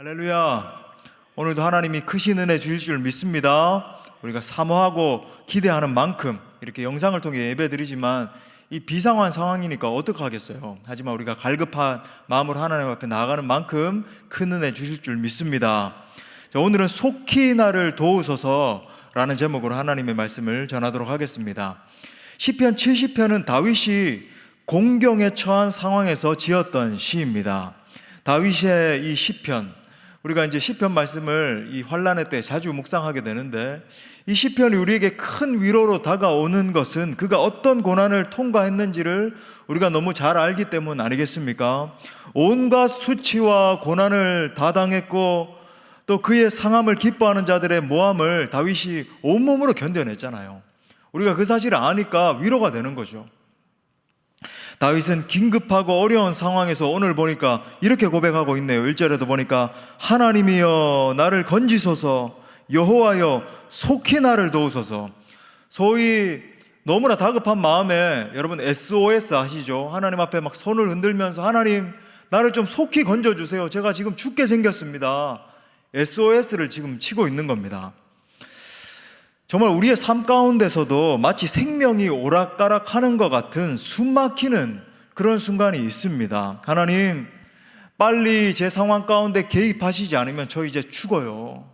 할렐루야. 오늘도 하나님이 크신 은혜 주실 줄 믿습니다. 우리가 사모하고 기대하는 만큼 이렇게 영상을 통해 예배드리지만 이 비상한 상황이니까 어떡하겠어요. 하지만 우리가 갈급한 마음으로 하나님 앞에 나아가는 만큼 큰 은혜 주실 줄 믿습니다. 자, 오늘은 속히 나를 도우소서라는 제목으로 하나님의 말씀을 전하도록 하겠습니다. 시편 70편은 다윗이 공경에 처한 상황에서 지었던 시입니다. 다윗의 이 시편, 우리가 이제 시편 말씀을 이 환난의 때 자주 묵상하게 되는데, 이 시편이 우리에게 큰 위로로 다가오는 것은 그가 어떤 고난을 통과했는지를 우리가 너무 잘 알기 때문 아니겠습니까? 온갖 수치와 고난을 다 당했고 또 그의 상함을 기뻐하는 자들의 모함을 다윗이 온몸으로 견뎌냈잖아요. 우리가 그 사실을 아니까 위로가 되는 거죠. 다윗은 긴급하고 어려운 상황에서 오늘 보니까 이렇게 고백하고 있네요. 1절에도 보니까 하나님이여 나를 건지소서, 여호와여 속히 나를 도우소서. 소위 너무나 다급한 마음에 여러분 SOS 아시죠? 하나님 앞에 막 손을 흔들면서 하나님 나를 좀 속히 건져주세요. 제가 지금 죽게 생겼습니다. SOS를 지금 치고 있는 겁니다. 정말 우리의 삶 가운데서도 마치 생명이 오락가락하는 것 같은 숨막히는 그런 순간이 있습니다. 하나님 빨리 제 상황 가운데 개입하시지 않으면 저 이제 죽어요.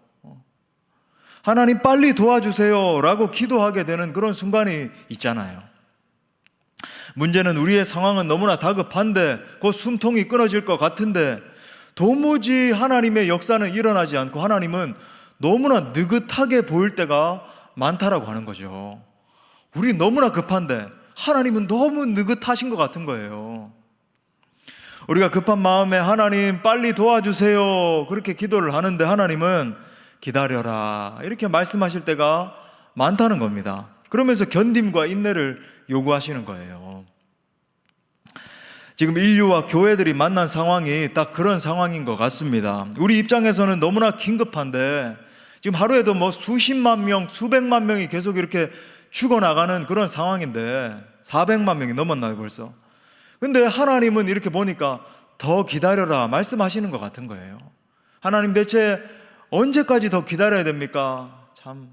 하나님 빨리 도와주세요 라고 기도하게 되는 그런 순간이 있잖아요. 문제는 우리의 상황은 너무나 다급한데 곧 숨통이 끊어질 것 같은데 도무지 하나님의 역사는 일어나지 않고 하나님은 너무나 느긋하게 보일 때가 많다라고 하는 거죠. 우리 너무나 급한데 하나님은 너무 느긋하신 것 같은 거예요. 우리가 급한 마음에 하나님 빨리 도와주세요 그렇게 기도를 하는데 하나님은 기다려라 이렇게 말씀하실 때가 많다는 겁니다. 그러면서 견딤과 인내를 요구하시는 거예요. 지금 인류와 교회들이 만난 상황이 딱 그런 상황인 것 같습니다. 우리 입장에서는 너무나 긴급한데 지금 하루에도 뭐 수십만 명, 수백만 명이 계속 이렇게 죽어나가는 그런 상황인데 400만 명이 넘었나요 벌써? 근데 하나님은 이렇게 보니까 더 기다려라 말씀하시는 것 같은 거예요. 하나님 대체 언제까지 더 기다려야 됩니까? 참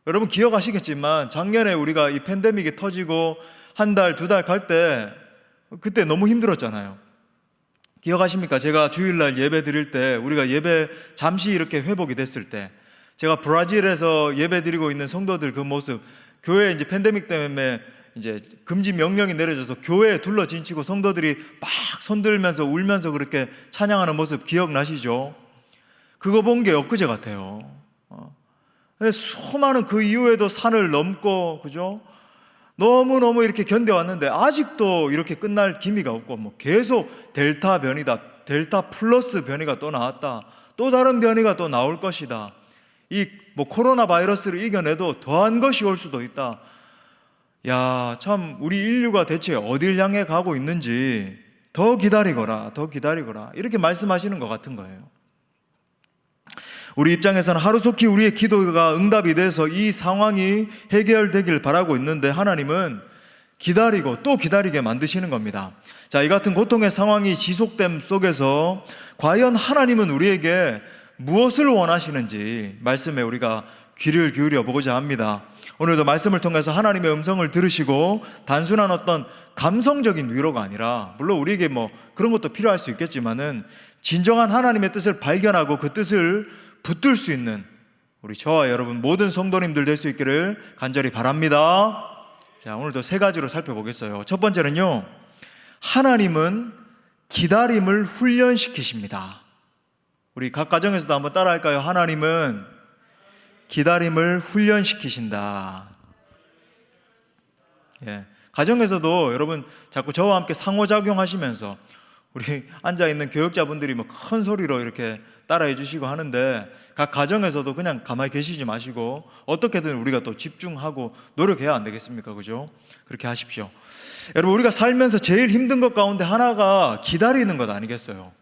여러분 기억하시겠지만 작년에 우리가 이 팬데믹이 터지고 한 달, 두 달 갈 때 그때 너무 힘들었잖아요. 기억하십니까? 제가 주일날 예배 드릴 때 우리가 예배 잠시 이렇게 회복이 됐을 때 제가 브라질에서 예배 드리고 있는 성도들 그 모습, 교회에 이제 팬데믹 때문에 이제 금지 명령이 내려져서 교회에 둘러진치고 성도들이 막 손들면서 울면서 그렇게 찬양하는 모습 기억나시죠? 그거 본 게 엊그제 같아요. 수많은 그 이후에도 산을 넘고 그죠? 너무너무 이렇게 견뎌왔는데 아직도 이렇게 끝날 기미가 없고 뭐 계속 델타 변이다, 델타 플러스 변이가 또 나왔다, 또 다른 변이가 또 나올 것이다, 이 뭐 코로나 바이러스를 이겨내도 더한 것이 올 수도 있다. 야, 참 우리 인류가 대체 어딜 향해 가고 있는지 더 기다리거라, 더 기다리거라 이렇게 말씀하시는 것 같은 거예요. 우리 입장에서는 하루속히 우리의 기도가 응답이 돼서 이 상황이 해결되길 바라고 있는데 하나님은 기다리고 또 기다리게 만드시는 겁니다. 자, 이 같은 고통의 상황이 지속됨 속에서 과연 하나님은 우리에게 무엇을 원하시는지 말씀에 우리가 귀를 기울여 보고자 합니다. 오늘도 말씀을 통해서 하나님의 음성을 들으시고 단순한 어떤 감성적인 위로가 아니라, 물론 우리에게 뭐 그런 것도 필요할 수 있겠지만은 진정한 하나님의 뜻을 발견하고 그 뜻을 붙들 수 있는 우리 저와 여러분 모든 성도님들 될 수 있기를 간절히 바랍니다. 자, 오늘도 세 가지로 살펴보겠어요. 첫 번째는요, 하나님은 기다림을 훈련시키십니다. 우리 각 가정에서도 한번 따라 할까요? 하나님은 기다림을 훈련시키신다. 예, 가정에서도 여러분 자꾸 저와 함께 상호작용하시면서 우리 앉아있는 교역자분들이 뭐 큰 소리로 이렇게 따라해 주시고 하는데 각 가정에서도 그냥 가만히 계시지 마시고 어떻게든 우리가 또 집중하고 노력해야 안 되겠습니까? 그죠? 그렇게 하십시오. 여러분 우리가 살면서 제일 힘든 것 가운데 하나가 기다리는 것 아니겠어요?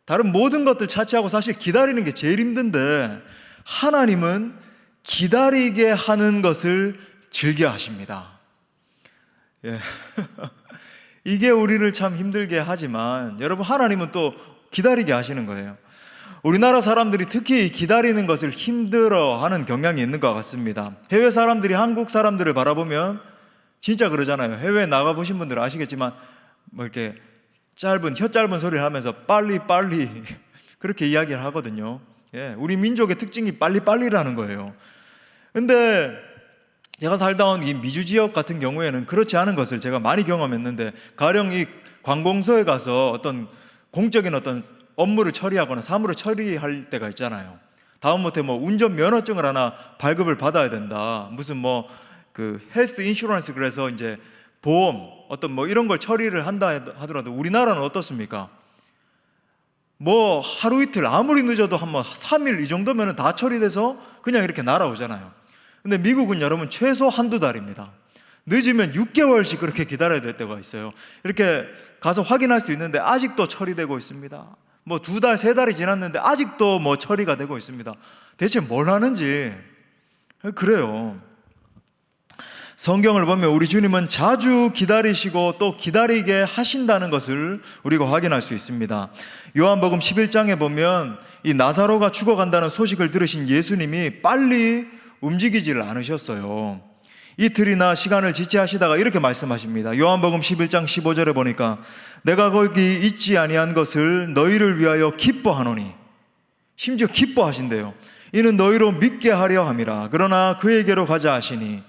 다른 모든 것들 차치하고 사실 기다리는 게 제일 힘든데 하나님은 기다리게 하는 것을 즐겨 하십니다. 예. 이게 우리를 참 힘들게 하지만 여러분 하나님은 또 기다리게 하시는 거예요. 우리나라 사람들이 특히 기다리는 것을 힘들어하는 경향이 있는 것 같습니다. 해외 사람들이 한국 사람들을 바라보면 진짜 그러잖아요. 해외에 나가보신 분들은 아시겠지만 뭐 이렇게 혀 짧은 소리를 하면서 빨리 그렇게 이야기를 하거든요. 예, 우리 민족의 특징이 빨리라는 거예요. 근데 제가 살다 온 이 미주 지역 같은 경우에는 그렇지 않은 것을 제가 많이 경험했는데, 가령 이 관공서에 가서 어떤 공적인 어떤 업무를 처리하거나 사무를 처리할 때가 있잖아요. 다음부터 뭐 운전 면허증을 하나 발급을 받아야 된다. 무슨 뭐 그 헬스 인슈런스, 그래서 이제 보험 어떤 뭐 이런 걸 처리를 한다 하더라도 우리나라는 어떻습니까? 뭐 하루 이틀 아무리 늦어도 한 3일 이 정도면 다 처리돼서 그냥 이렇게 날아오잖아요. 근데 미국은 여러분 최소 한두 달입니다. 늦으면 6개월씩 그렇게 기다려야 될 때가 있어요. 이렇게 가서 확인할 수 있는데 아직도 처리되고 있습니다. 뭐 2달, 3달이 지났는데 아직도 뭐 처리가 되고 있습니다. 대체 뭘 하는지. 그래요. 성경을 보면 우리 주님은 자주 기다리시고 또 기다리게 하신다는 것을 우리가 확인할 수 있습니다. 요한복음 11장에 보면 이 나사로가 죽어간다는 소식을 들으신 예수님이 빨리 움직이지를 않으셨어요. 이틀이나 시간을 지체하시다가 이렇게 말씀하십니다. 요한복음 11장 15절에 보니까 내가 거기 있지 아니한 것을 너희를 위하여 기뻐하노니, 심지어 기뻐하신대요. 이는 너희로 믿게 하려 함이라. 그러나 그에게로 가자 하시니,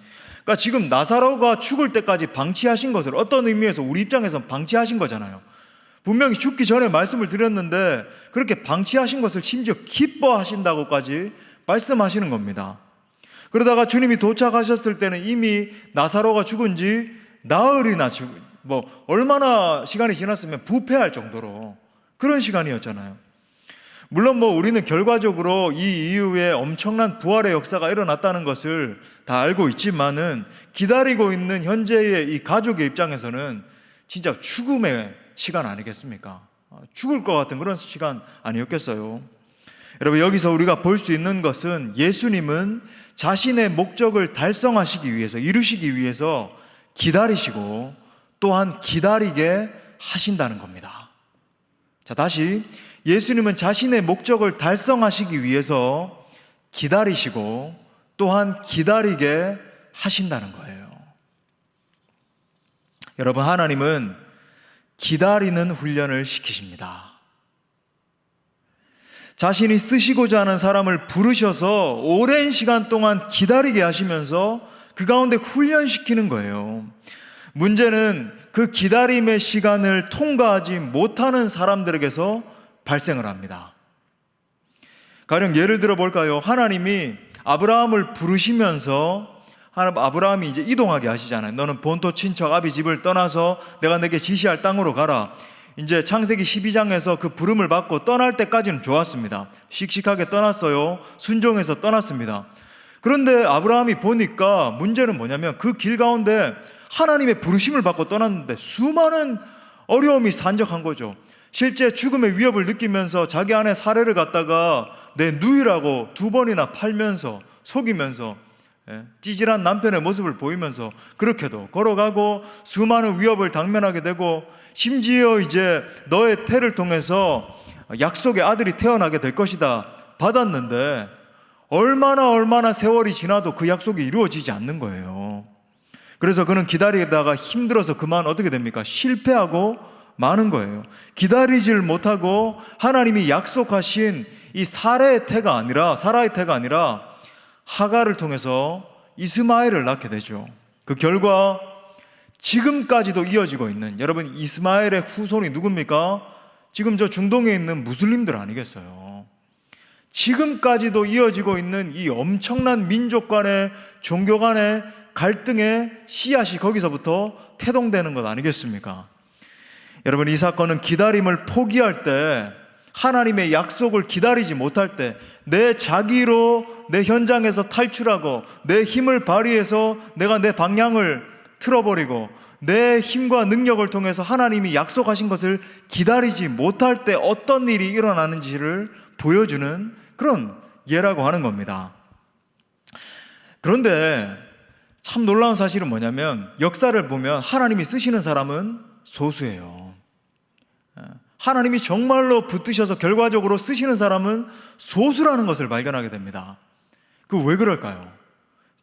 그러니까 지금 나사로가 죽을 때까지 방치하신 것을 어떤 의미에서 우리 입장에서 방치하신 거잖아요. 분명히 죽기 전에 말씀을 드렸는데 그렇게 방치하신 것을 심지어 기뻐하신다고까지 말씀하시는 겁니다. 그러다가 주님이 도착하셨을 때는 이미 나사로가 죽은 지 나흘이나 얼마나 시간이 지났으면 부패할 정도로 그런 시간이었잖아요. 물론 뭐 우리는 결과적으로 이 이후에 엄청난 부활의 역사가 일어났다는 것을 다 알고 있지만은 기다리고 있는 현재의 이 가족의 입장에서는 진짜 죽음의 시간 아니겠습니까? 죽을 것 같은 그런 시간 아니었겠어요? 여러분, 여기서 우리가 볼 수 있는 것은 예수님은 자신의 목적을 달성하시기 위해서, 이루시기 위해서 기다리시고 또한 기다리게 하신다는 겁니다. 자, 다시 예수님은 자신의 목적을 달성하시기 위해서 기다리시고 또한 기다리게 하신다는 거예요. 여러분, 하나님은 기다리는 훈련을 시키십니다. 자신이 쓰시고자 하는 사람을 부르셔서 오랜 시간 동안 기다리게 하시면서 그 가운데 훈련시키는 거예요. 문제는 그 기다림의 시간을 통과하지 못하는 사람들에게서 발생을 합니다. 가령 예를 들어 볼까요? 하나님이 아브라함을 부르시면서 아브라함이 이제 이동하게 하시잖아요. 너는 본토 친척 아비 집을 떠나서 내가 내게 지시할 땅으로 가라. 이제 창세기 12장에서 그 부름을 받고 떠날 때까지는 좋았습니다. 씩씩하게 떠났어요. 순종해서 떠났습니다. 그런데 아브라함이 보니까 문제는 뭐냐면 그 길 가운데 하나님의 부르심을 받고 떠났는데 수많은 어려움이 산적한 거죠. 실제 죽음의 위협을 느끼면서 자기 아내 사례를 갖다가 내 누이라고 2번이나 팔면서 속이면서 찌질한 남편의 모습을 보이면서 그렇게도 걸어가고 수많은 위협을 당면하게 되고, 심지어 이제 너의 태를 통해서 약속의 아들이 태어나게 될 것이다 받았는데 얼마나 세월이 지나도 그 약속이 이루어지지 않는 거예요. 그래서 그는 기다리다가 힘들어서 그만 어떻게 됩니까? 실패하고 마는 거예요. 기다리질 못하고 하나님이 약속하신 이 사라의 태가 아니라 하갈을 통해서 이스마엘을 낳게 되죠. 그 결과 지금까지도 이어지고 있는, 여러분, 이스마엘의 후손이 누굽니까? 지금 저 중동에 있는 무슬림들 아니겠어요? 지금까지도 이어지고 있는 이 엄청난 민족 간의 종교 간의 갈등의 씨앗이 거기서부터 태동되는 것 아니겠습니까? 여러분, 이 사건은 기다림을 포기할 때, 하나님의 약속을 기다리지 못할 때, 내 자기로 내 현장에서 탈출하고 내 힘을 발휘해서 내가 내 방향을 틀어버리고 내 힘과 능력을 통해서 하나님이 약속하신 것을 기다리지 못할 때 어떤 일이 일어나는지를 보여주는 그런 예라고 하는 겁니다. 그런데 참 놀라운 사실은 뭐냐면 역사를 보면 하나님이 쓰시는 사람은 소수예요. 하나님이 정말로 붙드셔서 결과적으로 쓰시는 사람은 소수라는 것을 발견하게 됩니다. 그 왜 그럴까요?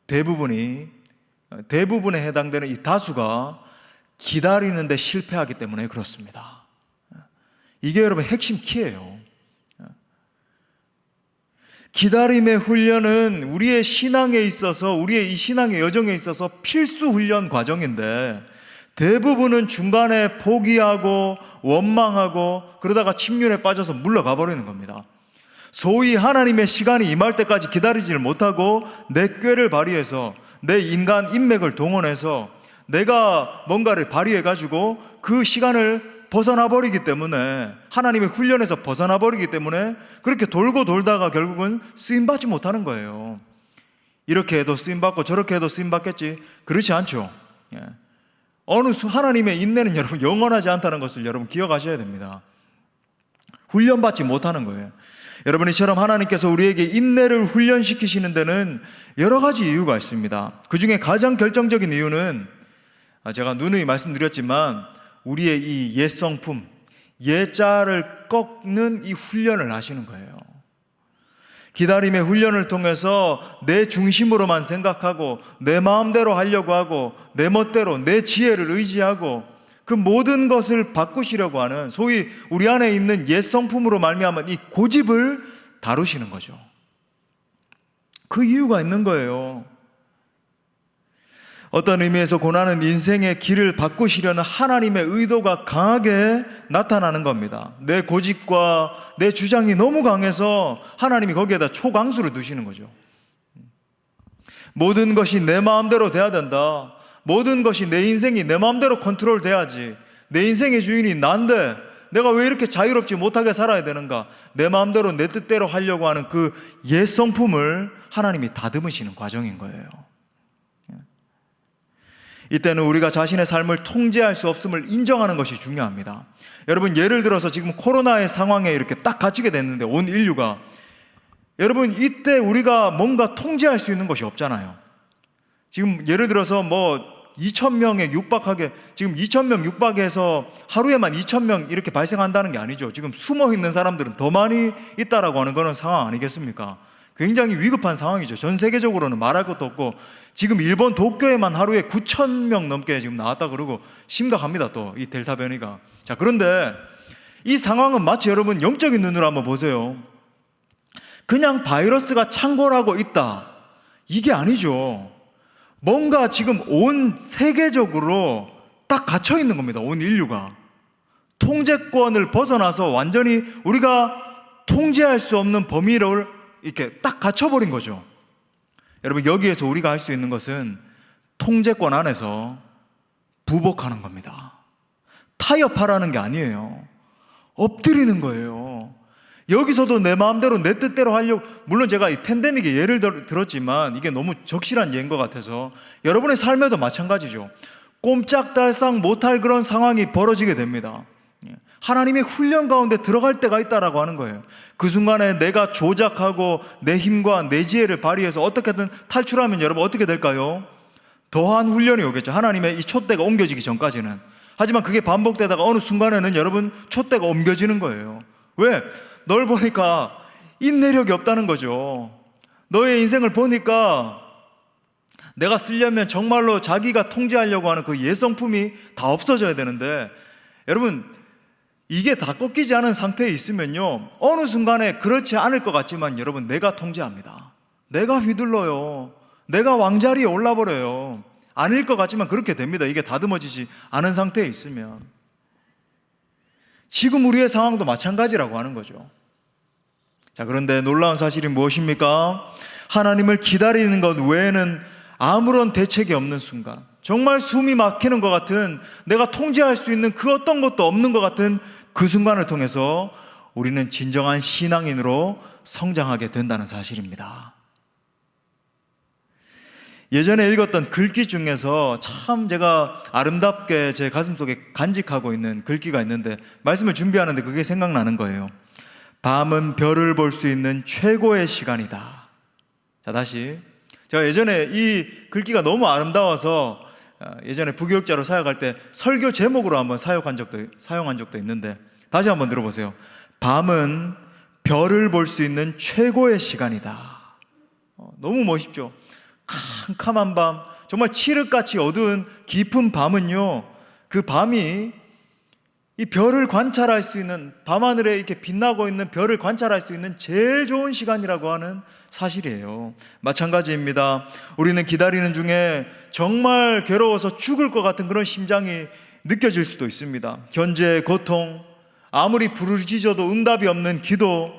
대부분에 해당되는 이 다수가 기다리는데 실패하기 때문에 그렇습니다. 이게 여러분 핵심 키예요. 기다림의 훈련은 우리의 신앙에 있어서, 우리의 이 신앙의 여정에 있어서 필수 훈련 과정인데, 대부분은 중간에 포기하고 원망하고 그러다가 침륜에 빠져서 물러가 버리는 겁니다. 소위 하나님의 시간이 임할 때까지 기다리지를 못하고 내 꾀를 발휘해서, 내 인간 인맥을 동원해서 내가 뭔가를 발휘해가지고 그 시간을 벗어나 버리기 때문에, 하나님의 훈련에서 벗어나 버리기 때문에 그렇게 돌고 돌다가 결국은 쓰임받지 못하는 거예요. 이렇게 해도 쓰임받고 저렇게 해도 쓰임받겠지, 그렇지 않죠. 하나님의 인내는 여러분 영원하지 않다는 것을 여러분 기억하셔야 됩니다. 훈련받지 못하는 거예요. 여러분, 이처럼 하나님께서 우리에게 인내를 훈련시키시는 데는 여러 가지 이유가 있습니다. 그 중에 가장 결정적인 이유는 제가 누누이 말씀드렸지만 우리의 이 옛성품, 예자를 꺾는 이 훈련을 하시는 거예요. 기다림의 훈련을 통해서 내 중심으로만 생각하고 내 마음대로 하려고 하고 내 멋대로 내 지혜를 의지하고 그 모든 것을 바꾸시려고 하는, 소위 우리 안에 있는 옛 성품으로 말미암은 이 고집을 다루시는 거죠. 그 이유가 있는 거예요. 어떤 의미에서 고난은 인생의 길을 바꾸시려는 하나님의 의도가 강하게 나타나는 겁니다. 내 고집과 내 주장이 너무 강해서 하나님이 거기에다 초강수를 두시는 거죠. 모든 것이 내 마음대로 돼야 된다. 모든 것이 내 인생이 내 마음대로 컨트롤 돼야지. 내 인생의 주인이 난데 내가 왜 이렇게 자유롭지 못하게 살아야 되는가? 내 마음대로 내 뜻대로 하려고 하는 그 옛 성품을 하나님이 다듬으시는 과정인 거예요. 이때는 우리가 자신의 삶을 통제할 수 없음을 인정하는 것이 중요합니다. 여러분, 예를 들어서 지금 코로나의 상황에 이렇게 딱 갇히게 됐는데, 온 인류가, 여러분, 이때 우리가 뭔가 통제할 수 있는 것이 없잖아요. 지금 예를 들어서 2,000명에 육박하게, 지금 2,000명 육박해서 하루에만 2,000명 이렇게 발생한다는 게 아니죠. 지금 숨어 있는 사람들은 더 많이 있다라고 하는 그런 상황 아니겠습니까? 굉장히 위급한 상황이죠. 전 세계적으로는 말할 것도 없고, 지금 일본 도쿄에만 하루에 9,000명 넘게 지금 나왔다 그러고 심각합니다. 또 이 델타 변이가. 자, 그런데 이 상황은 마치 여러분 영적인 눈으로 한번 보세요. 그냥 바이러스가 창궐하고 있다, 이게 아니죠. 뭔가 지금 온 세계적으로 딱 갇혀 있는 겁니다. 온 인류가 통제권을 벗어나서 완전히 우리가 통제할 수 없는 범위를 이렇게 딱 갇혀버린 거죠. 여러분, 여기에서 우리가 할 수 있는 것은 통제권 안에서 부복하는 겁니다. 타협하라는 게 아니에요. 엎드리는 거예요. 여기서도 내 마음대로 내 뜻대로 하려고, 물론 제가 이 팬데믹의 예를 들었지만 이게 너무 적실한 예인 것 같아서 여러분의 삶에도 마찬가지죠. 꼼짝달싹 못할 그런 상황이 벌어지게 됩니다. 하나님의 훈련 가운데 들어갈 때가 있다라고 하는 거예요. 그 순간에 내가 조작하고 내 힘과 내 지혜를 발휘해서 어떻게든 탈출하면 여러분 어떻게 될까요? 더한 훈련이 오겠죠. 하나님의 이 촛대가 옮겨지기 전까지는. 하지만 그게 반복되다가 어느 순간에는 여러분 촛대가 옮겨지는 거예요. 왜? 널 보니까 인내력이 없다는 거죠. 너의 인생을 보니까 내가 쓰려면 정말로 자기가 통제하려고 하는 그 예성품이 다 없어져야 되는데, 여러분 이게 다 꺾이지 않은 상태에 있으면요, 어느 순간에 그렇지 않을 것 같지만 여러분 내가 통제합니다. 내가 휘둘러요. 내가 왕자리에 올라버려요. 아닐 것 같지만 그렇게 됩니다. 이게 다듬어지지 않은 상태에 있으면. 지금 우리의 상황도 마찬가지라고 하는 거죠. 자, 그런데 놀라운 사실이 무엇입니까? 하나님을 기다리는 것 외에는 아무런 대책이 없는 순간, 정말 숨이 막히는 것 같은, 내가 통제할 수 있는 그 어떤 것도 없는 것 같은 그 순간을 통해서 우리는 진정한 신앙인으로 성장하게 된다는 사실입니다. 예전에 읽었던 글귀 중에서 참 제가 아름답게 제 가슴속에 간직하고 있는 글귀가 있는데, 말씀을 준비하는데 그게 생각나는 거예요. 밤은 별을 볼 수 있는 최고의 시간이다. 자, 다시. 제가 예전에 이 글귀가 너무 아름다워서 예전에 부교육자로 사역할 때 설교 제목으로 한번 사용한 적도 있는데, 다시 한번 들어보세요. 밤은 별을 볼 수 있는 최고의 시간이다. 너무 멋있죠? 캄캄한 밤, 정말 칠흑같이 어두운 깊은 밤은요, 그 밤이 이 별을 관찰할 수 있는, 밤하늘에 이렇게 빛나고 있는 별을 관찰할 수 있는 제일 좋은 시간이라고 하는 사실이에요. 마찬가지입니다. 우리는 기다리는 중에 정말 괴로워서 죽을 것 같은 그런 심장이 느껴질 수도 있습니다. 현재의 고통, 아무리 부르짖어도 응답이 없는 기도,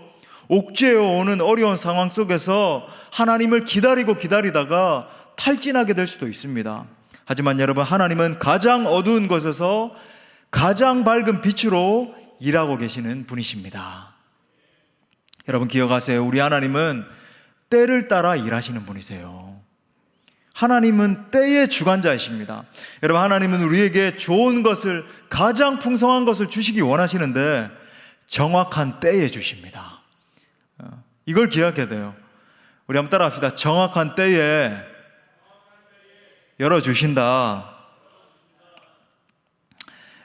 옥죄어 오는 어려운 상황 속에서 하나님을 기다리다가 탈진하게 될 수도 있습니다. 하지만 여러분, 하나님은 가장 어두운 곳에서 가장 밝은 빛으로 일하고 계시는 분이십니다. 여러분 기억하세요. 우리 하나님은 때를 따라 일하시는 분이세요. 하나님은 때의 주관자이십니다. 여러분, 하나님은 우리에게 좋은 것을, 가장 풍성한 것을 주시기 원하시는데 정확한 때에 주십니다. 이걸 기억해야 돼요. 우리 한번 따라 합시다. 정확한 때에 열어주신다.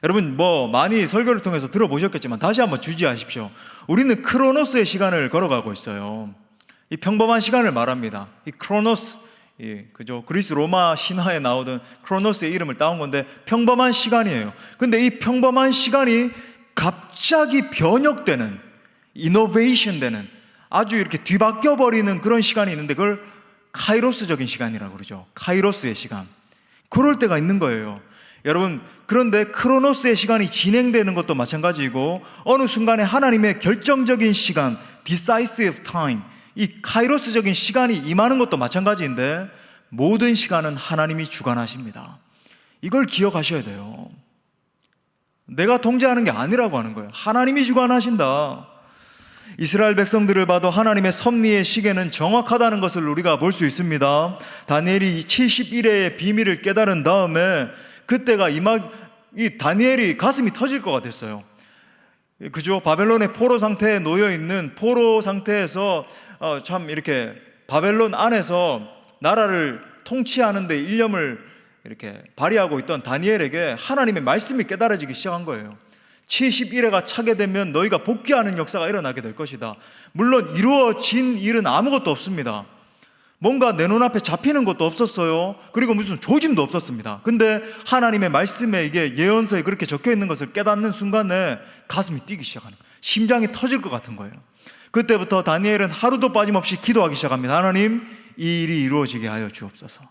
여러분 많이 설교를 통해서 들어보셨겠지만 다시 한번 주지하십시오. 우리는 크로노스의 시간을 걸어가고 있어요. 이 평범한 시간을 말합니다. 이 크로노스, 그죠? 그리스 로마 신화에 나오던 크로노스의 이름을 따온 건데 평범한 시간이에요. 근데 이 평범한 시간이 갑자기 변혁되는, 이노베이션 되는, 아주 이렇게 뒤바뀌어 버리는 그런 시간이 있는데 그걸 카이로스적인 시간이라고 그러죠. 카이로스의 시간. 그럴 때가 있는 거예요. 여러분, 그런데 크로노스의 시간이 진행되는 것도 마찬가지이고 어느 순간에 하나님의 결정적인 시간, decisive time, 이 카이로스적인 시간이 임하는 것도 마찬가지인데 모든 시간은 하나님이 주관하십니다. 이걸 기억하셔야 돼요. 내가 통제하는 게 아니라고 하는 거예요. 하나님이 주관하신다. 이스라엘 백성들을 봐도 하나님의 섭리의 시계는 정확하다는 것을 우리가 볼 수 있습니다. 다니엘이 71회의 비밀을 깨달은 다음에 그때가 이 다니엘이 가슴이 터질 것 같았어요. 그죠? 바벨론의 포로 상태에 놓여 있는, 포로 상태에서 참 이렇게 바벨론 안에서 나라를 통치하는 데 일념을 이렇게 발휘하고 있던 다니엘에게 하나님의 말씀이 깨달아지기 시작한 거예요. 71회가 차게 되면 너희가 복귀하는 역사가 일어나게 될 것이다. 물론 이루어진 일은 아무것도 없습니다. 뭔가 내 눈앞에 잡히는 것도 없었어요. 그리고 무슨 조짐도 없었습니다. 근데 하나님의 말씀에, 이게 예언서에 그렇게 적혀 있는 것을 깨닫는 순간에 가슴이 뛰기 시작하는 거예요. 심장이 터질 것 같은 거예요. 그때부터 다니엘은 하루도 빠짐없이 기도하기 시작합니다. 하나님, 이 일이 이루어지게 하여 주옵소서.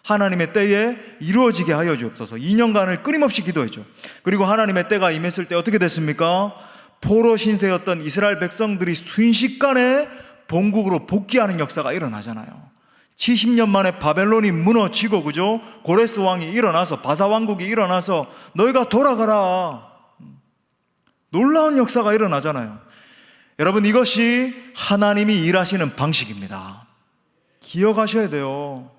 하나님의 때에 이루어지게 하여 주옵소서. 2년간을 끊임없이 기도했죠. 그리고 하나님의 때가 임했을 때 어떻게 됐습니까? 포로 신세였던 이스라엘 백성들이 순식간에 본국으로 복귀하는 역사가 일어나잖아요. 70년 만에 바벨론이 무너지고, 그죠? 고레스 왕이 일어나서, 바사 왕국이 일어나서 너희가 돌아가라. 놀라운 역사가 일어나잖아요. 여러분, 이것이 하나님이 일하시는 방식입니다. 기억하셔야 돼요.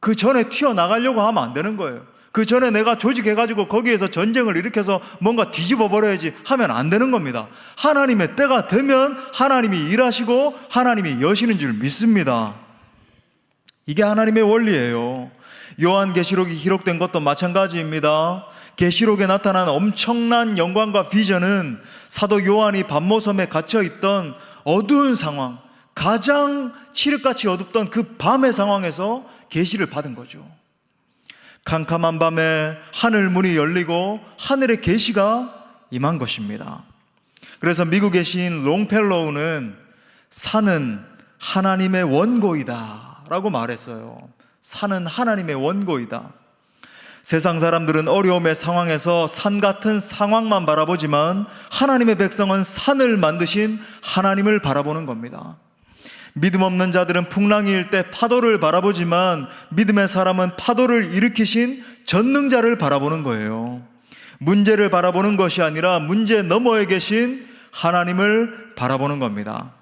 그 전에 튀어나가려고 하면 안 되는 거예요. 그 전에 내가 조직해가지고 거기에서 전쟁을 일으켜서 뭔가 뒤집어 버려야지 하면 안 되는 겁니다. 하나님의 때가 되면 하나님이 일하시고 하나님이 여시는 줄 믿습니다. 이게 하나님의 원리예요. 요한계시록이 기록된 것도 마찬가지입니다. 계시록에 나타난 엄청난 영광과 비전은 사도 요한이 밤모섬에 갇혀있던 어두운 상황, 가장 칠흑같이 어둡던 그 밤의 상황에서 계시를 받은 거죠. 캄캄한 밤에 하늘 문이 열리고 하늘의 계시가 임한 것입니다. 그래서 미국의 시인 롱펠로우는 산은 하나님의 원고이다 라고 말했어요. 산은 하나님의 원고이다. 세상 사람들은 어려움의 상황에서 산 같은 상황만 바라보지만 하나님의 백성은 산을 만드신 하나님을 바라보는 겁니다. 믿음 없는 자들은 풍랑이 일 때 파도를 바라보지만 믿음의 사람은 파도를 일으키신 전능자를 바라보는 거예요. 문제를 바라보는 것이 아니라 문제 너머에 계신 하나님을 바라보는 겁니다.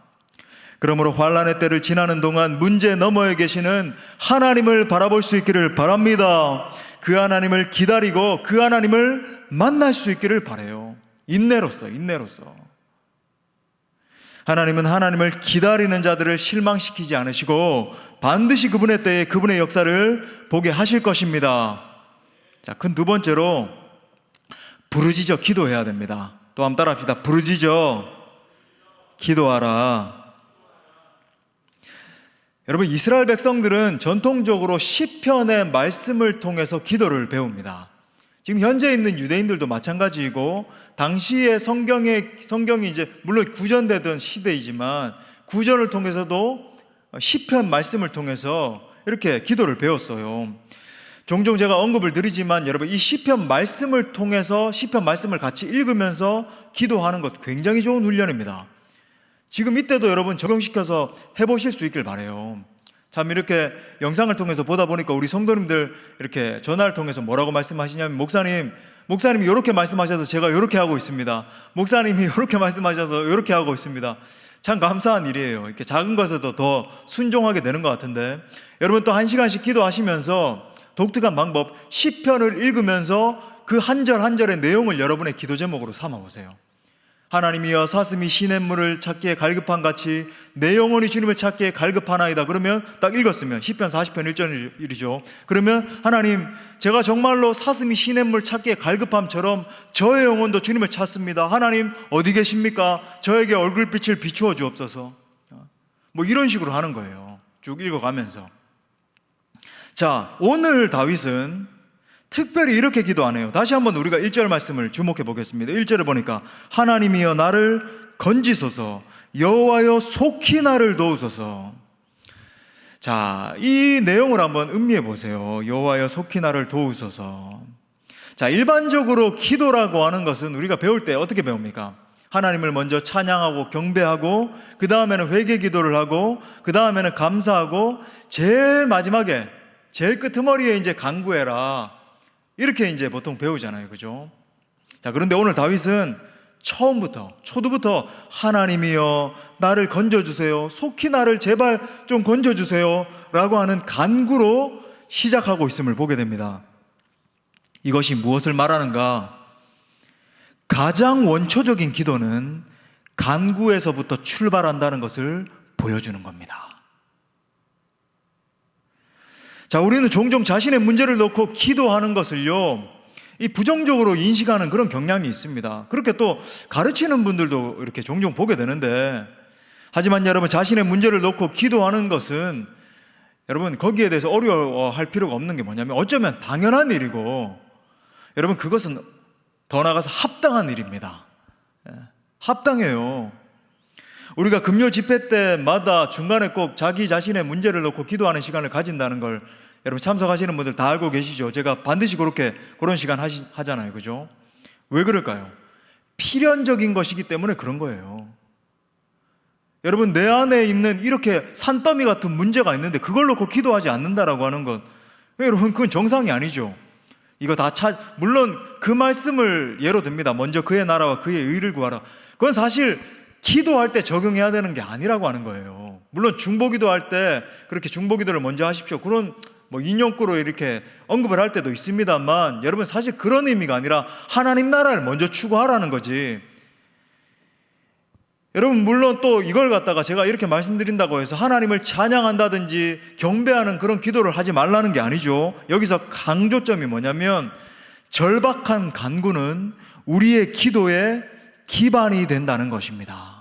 그러므로 환난의 때를 지나는 동안 문제 너머에 계시는 하나님을 바라볼 수 있기를 바랍니다. 그 하나님을 기다리고 그 하나님을 만날 수 있기를 바라요. 인내로서. 하나님은 하나님을 기다리는 자들을 실망시키지 않으시고 반드시 그분의 때에 그분의 역사를 보게 하실 것입니다. 자, 큰 두 번째로 부르짖어 기도해야 됩니다. 또 한번 따라합시다. 부르짖어 기도하라. 여러분, 이스라엘 백성들은 전통적으로 시편의 말씀을 통해서 기도를 배웁니다. 지금 현재 있는 유대인들도 마찬가지이고, 당시의 성경이 이제 물론 구전되던 시대이지만 구전을 통해서도 시편 말씀을 통해서 이렇게 기도를 배웠어요. 종종 제가 언급을 드리지만 여러분, 이 시편 말씀을 통해서 시편 말씀을 같이 읽으면서 기도하는 것 굉장히 좋은 훈련입니다. 지금 이때도 여러분 적용시켜서 해보실 수 있길 바라요. 참 이렇게 영상을 통해서 보다 보니까 우리 성도님들 이렇게 전화를 통해서 뭐라고 말씀하시냐면, 목사님이 이렇게 말씀하셔서 제가 이렇게 하고 있습니다. 목사님이 이렇게 말씀하셔서 이렇게 하고 있습니다. 참 감사한 일이에요. 이렇게 작은 것에도 더 순종하게 되는 것 같은데, 여러분 또 1시간씩 기도하시면서 독특한 방법, 시편을 읽으면서 그 한 절 한 절의 내용을 여러분의 기도 제목으로 삼아보세요. 하나님이여, 사슴이 시냇물을 찾기에 갈급한 같이 내 영혼이 주님을 찾기에 갈급하나이다. 그러면 딱 읽었으면 시편 40편 1절이죠. 그러면 하나님, 제가 정말로 사슴이 시냇물 찾기에 갈급함처럼 저의 영혼도 주님을 찾습니다. 하나님 어디 계십니까? 저에게 얼굴빛을 비추어 주옵소서. 뭐 이런 식으로 하는 거예요. 쭉 읽어가면서. 자, 오늘 다윗은 특별히 이렇게 기도하네요. 다시 한번 우리가 1절 말씀을 주목해 보겠습니다. 1절에 보니까 하나님이여 나를 건지소서, 여호와여 속히 나를 도우소서. 자, 이 내용을 한번 음미해 보세요. 여호와여 속히 나를 도우소서. 자, 일반적으로 기도라고 하는 것은 우리가 배울 때 어떻게 배웁니까? 하나님을 먼저 찬양하고 경배하고, 그 다음에는 회개 기도를 하고, 그 다음에는 감사하고, 제일 마지막에 제일 끄트머리에 이제 간구해라, 이렇게 이제 보통 배우잖아요. 그죠? 자, 그런데 오늘 다윗은 초두부터 하나님이여 나를 건져주세요, 속히 나를 제발 좀 건져주세요 라고 하는 간구로 시작하고 있음을 보게 됩니다. 이것이 무엇을 말하는가? 가장 원초적인 기도는 간구에서부터 출발한다는 것을 보여주는 겁니다. 자, 우리는 종종 자신의 문제를 놓고 기도하는 것을요, 이 부정적으로 인식하는 그런 경향이 있습니다. 그렇게 또 가르치는 분들도 이렇게 종종 보게 되는데, 하지만 여러분, 자신의 문제를 놓고 기도하는 것은 여러분 거기에 대해서 어려워할 필요가 없는 게 뭐냐면, 어쩌면 당연한 일이고, 여러분 그것은 더 나아가서 합당한 일입니다. 합당해요. 우리가 금요 집회 때마다 중간에 꼭 자기 자신의 문제를 놓고 기도하는 시간을 가진다는 걸 여러분 참석하시는 분들 다 알고 계시죠? 제가 반드시 그런 시간 하잖아요. 그죠? 왜 그럴까요? 필연적인 것이기 때문에 그런 거예요. 여러분, 내 안에 있는 이렇게 산더미 같은 문제가 있는데 그걸 놓고 기도하지 않는다라고 하는 것, 여러분 그건 정상이 아니죠. 이거 물론 그 말씀을 예로 듭니다. 먼저 그의 나라와 그의 의를 구하라. 그건 사실 기도할 때 적용해야 되는 게 아니라고 하는 거예요. 물론 중보기도 할 때 그렇게 중보기도를 먼저 하십시오, 그런 인용구로 이렇게 언급을 할 때도 있습니다만, 여러분 사실 그런 의미가 아니라 하나님 나라를 먼저 추구하라는 거지. 여러분, 물론 또 이걸 갖다가 제가 이렇게 말씀드린다고 해서 하나님을 찬양한다든지 경배하는 그런 기도를 하지 말라는 게 아니죠. 여기서 강조점이 뭐냐면, 절박한 간구는 우리의 기도의 기반이 된다는 것입니다.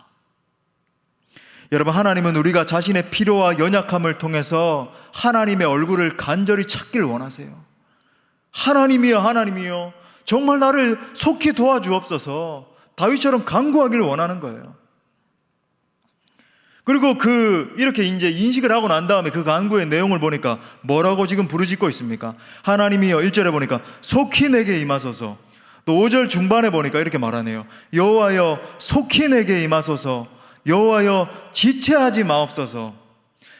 여러분, 하나님은 우리가 자신의 필요와 연약함을 통해서 하나님의 얼굴을 간절히 찾기를 원하세요. 하나님이여, 하나님이여, 정말 나를 속히 도와주옵소서. 다윗처럼 간구하기를 원하는 거예요. 그리고 이렇게 이제 인식을 하고 난 다음에 그 간구의 내용을 보니까 뭐라고 지금 부르짖고 있습니까? 하나님이여, 1절에 보니까 속히 내게 임하소서. 또 5절 중반에 보니까 이렇게 말하네요. 여호와여 속히 내게 임하소서. 여호와여 지체하지 마옵소서.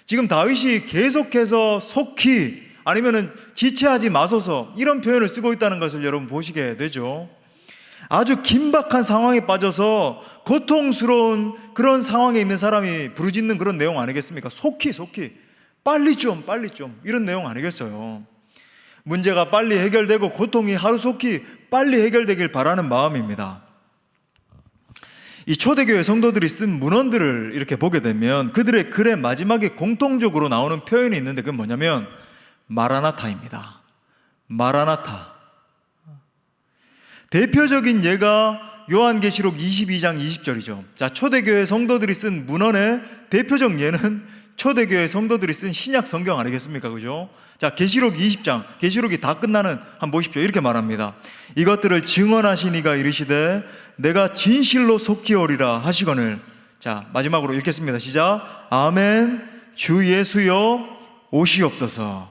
지금 다윗이 계속해서 속히 아니면은 지체하지 마소서 이런 표현을 쓰고 있다는 것을 여러분 보시게 되죠. 아주 긴박한 상황에 빠져서 고통스러운 그런 상황에 있는 사람이 부르짖는 그런 내용 아니겠습니까? 속히 빨리 좀 이런 내용 아니겠어요? 문제가 빨리 해결되고 고통이 하루속히 빨리 해결되길 바라는 마음입니다. 이 초대교회 성도들이 쓴 문헌들을 이렇게 보게 되면 그들의 글의 마지막에 공통적으로 나오는 표현이 있는데, 그건 뭐냐면 마라나타입니다. 마라나타. 대표적인 예가 요한계시록 22장 20절이죠. 자, 초대교회 성도들이 쓴 문헌의 대표적 예는 초대교회 성도들이 쓴 신약 성경 아니겠습니까? 그죠? 자, 계시록 20장, 계시록이 다 끝나는 한번 보십시오. 이렇게 말합니다. 이것들을 증언하신 이가 이르시되 내가 진실로 속히 오리라 하시거늘. 자, 마지막으로 읽겠습니다. 시작. 아멘. 주 예수여 오시옵소서.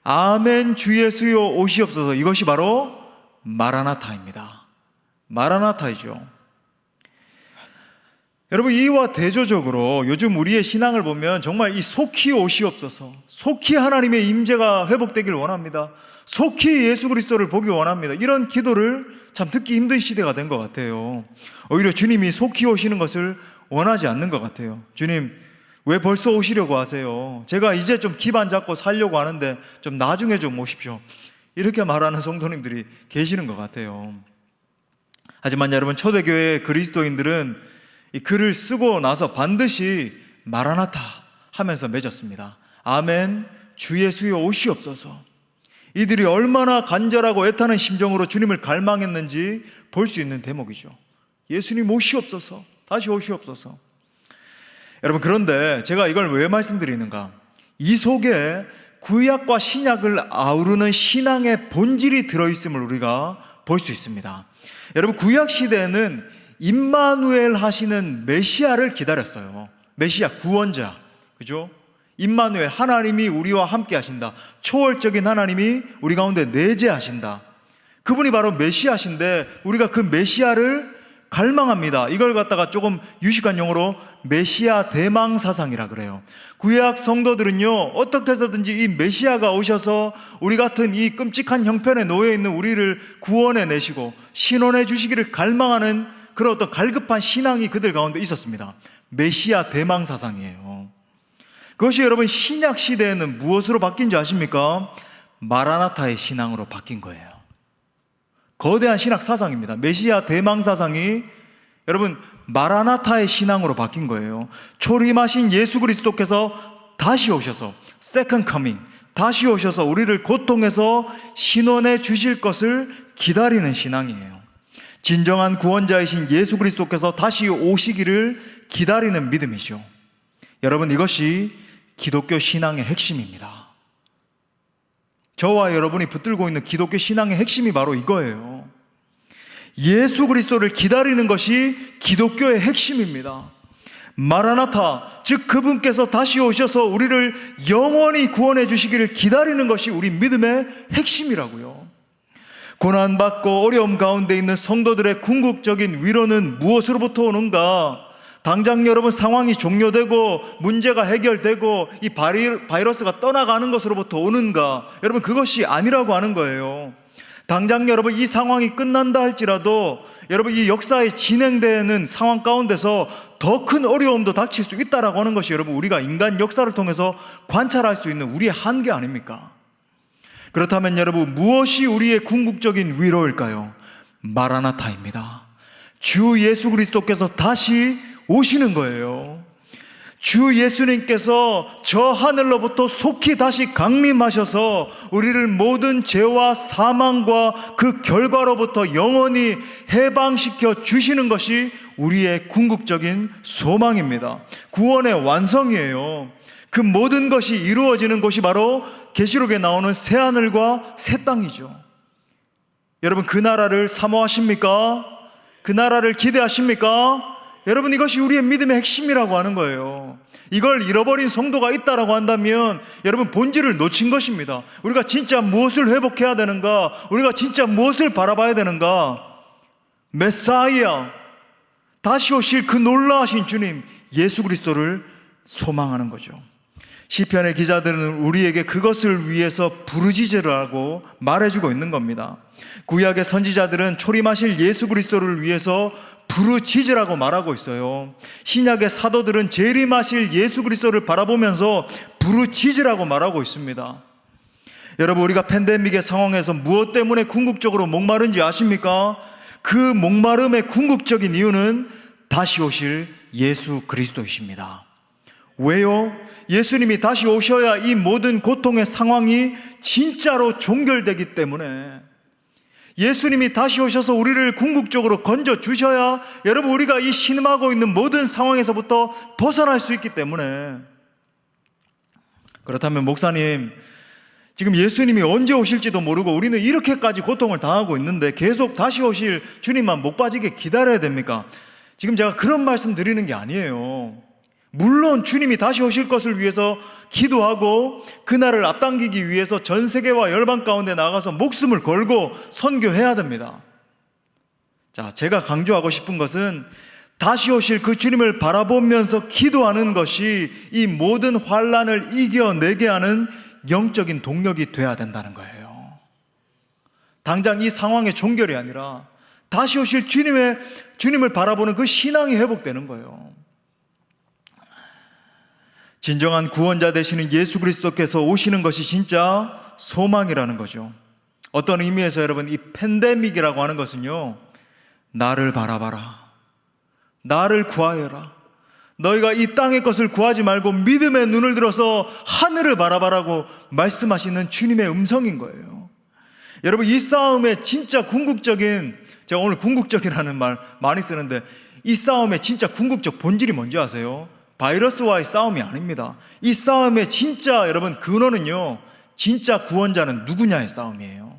아멘. 주 예수여 오시옵소서. 이것이 바로 마라나타입니다. 마라나타이죠. 여러분, 이와 대조적으로 요즘 우리의 신앙을 보면 정말 이 속히 오시옵소서, 속히 하나님의 임재가 회복되길 원합니다. 속히 예수 그리스도를 보기 원합니다. 이런 기도를 참 듣기 힘든 시대가 된 것 같아요. 오히려 주님이 속히 오시는 것을 원하지 않는 것 같아요. 주님, 왜 벌써 오시려고 하세요? 제가 이제 좀 기반 잡고 살려고 하는데 좀 나중에 좀 오십시오. 이렇게 말하는 성도님들이 계시는 것 같아요. 하지만 여러분, 초대교회 그리스도인들은 이 글을 쓰고 나서 반드시 마라나타 하면서 맺었습니다. 아멘. 주 예수여 오시옵소서. 이들이 얼마나 간절하고 애타는 심정으로 주님을 갈망했는지 볼 수 있는 대목이죠. 예수님 오시옵소서. 다시 오시옵소서. 여러분, 그런데 제가 이걸 왜 말씀드리는가? 이 속에 구약과 신약을 아우르는 신앙의 본질이 들어있음을 우리가 볼 수 있습니다. 여러분, 구약 시대에는 임마누엘 하시는 메시아를 기다렸어요. 메시아, 구원자. 그죠? 임마누엘, 하나님이 우리와 함께 하신다. 초월적인 하나님이 우리 가운데 내재하신다. 그분이 바로 메시아신데 우리가 그 메시아를 갈망합니다. 이걸 갖다가 조금 유식한 용어로 메시아 대망사상이라 그래요. 구약 성도들은요, 어떻게 해서든지 이 메시아가 오셔서 우리 같은 이 끔찍한 형편에 놓여 있는 우리를 구원해 내시고 신원해 주시기를 갈망하는 그런 어떤 갈급한 신앙이 그들 가운데 있었습니다. 메시아 대망사상이에요. 그것이 여러분 신약 시대에는 무엇으로 바뀐 줄 아십니까? 마라나타의 신앙으로 바뀐 거예요. 거대한 신학 사상입니다. 메시아 대망사상이 여러분 마라나타의 신앙으로 바뀐 거예요. 초림하신 예수 그리스도께서 다시 오셔서 세컨드 커밍, 다시 오셔서 우리를 고통에서 신원해 주실 것을 기다리는 신앙이에요. 진정한 구원자이신 예수 그리스도께서 다시 오시기를 기다리는 믿음이죠. 여러분, 이것이 기독교 신앙의 핵심입니다. 저와 여러분이 붙들고 있는 기독교 신앙의 핵심이 바로 이거예요. 예수 그리스도를 기다리는 것이 기독교의 핵심입니다. 마라나타, 즉 그분께서 다시 오셔서 우리를 영원히 구원해 주시기를 기다리는 것이 우리 믿음의 핵심이라고요. 고난받고 어려움 가운데 있는 성도들의 궁극적인 위로는 무엇으로부터 오는가? 당장 여러분 상황이 종료되고 문제가 해결되고 이 바이러스가 떠나가는 것으로부터 오는가? 여러분, 그것이 아니라고 하는 거예요. 당장 여러분 이 상황이 끝난다 할지라도 여러분 이 역사에 진행되는 상황 가운데서 더 큰 어려움도 닥칠 수 있다라고 하는 것이 여러분 우리가 인간 역사를 통해서 관찰할 수 있는 우리의 한계 아닙니까? 그렇다면 여러분, 무엇이 우리의 궁극적인 위로일까요? 마라나타입니다. 주 예수 그리스도께서 다시 오시는 거예요. 주 예수님께서 저 하늘로부터 속히 다시 강림하셔서 우리를 모든 죄와 사망과 그 결과로부터 영원히 해방시켜 주시는 것이 우리의 궁극적인 소망입니다. 구원의 완성이에요. 그 모든 것이 이루어지는 곳이 바로 계시록에 나오는 새하늘과 새 땅이죠. 여러분, 그 나라를 사모하십니까? 그 나라를 기대하십니까? 여러분, 이것이 우리의 믿음의 핵심이라고 하는 거예요. 이걸 잃어버린 성도가 있다라고 한다면 여러분 본질을 놓친 것입니다. 우리가 진짜 무엇을 회복해야 되는가? 우리가 진짜 무엇을 바라봐야 되는가? 메사이아, 다시 오실 그 놀라우신 주님 예수 그리스도를 소망하는 거죠. 시편의 기자들은 우리에게 그것을 위해서 부르짖으라고 말해주고 있는 겁니다. 구약의 선지자들은 초림하실 예수 그리스도를 위해서 부르짖으라고 말하고 있어요. 신약의 사도들은 재림하실 예수 그리스도를 바라보면서 부르짖으라고 말하고 있습니다. 여러분, 우리가 팬데믹의 상황에서 무엇 때문에 궁극적으로 목마른지 아십니까? 그 목마름의 궁극적인 이유는 다시 오실 예수 그리스도이십니다. 왜요? 예수님이 다시 오셔야 이 모든 고통의 상황이 진짜로 종결되기 때문에, 예수님이 다시 오셔서 우리를 궁극적으로 건져 주셔야 여러분 우리가 이 신음하고 있는 모든 상황에서부터 벗어날 수 있기 때문에. 그렇다면 목사님, 지금 예수님이 언제 오실지도 모르고 우리는 이렇게까지 고통을 당하고 있는데 계속 다시 오실 주님만 목 빠지게 기다려야 됩니까? 지금 제가 그런 말씀 드리는 게 아니에요. 물론 주님이 다시 오실 것을 위해서 기도하고 그날을 앞당기기 위해서 전 세계와 열방 가운데 나가서 목숨을 걸고 선교해야 됩니다. 자, 제가 강조하고 싶은 것은 다시 오실 그 주님을 바라보면서 기도하는 것이 이 모든 환난을 이겨내게 하는 영적인 동력이 돼야 된다는 거예요. 당장 이 상황의 종결이 아니라 다시 오실 주님을 바라보는 그 신앙이 회복되는 거예요. 진정한 구원자 되시는 예수 그리스도께서 오시는 것이 진짜 소망이라는 거죠. 어떤 의미에서 여러분, 이 팬데믹이라고 하는 것은요, 나를 바라봐라, 나를 구하여라, 너희가 이 땅의 것을 구하지 말고 믿음의 눈을 들어서 하늘을 바라봐라고 말씀하시는 주님의 음성인 거예요. 여러분, 이 싸움의 진짜 궁극적인, 제가 오늘 궁극적이라는 말 많이 쓰는데, 이 싸움의 진짜 궁극적 본질이 뭔지 아세요? 바이러스와의 싸움이 아닙니다. 이 싸움의 진짜 여러분 근원은요, 진짜 구원자는 누구냐의 싸움이에요.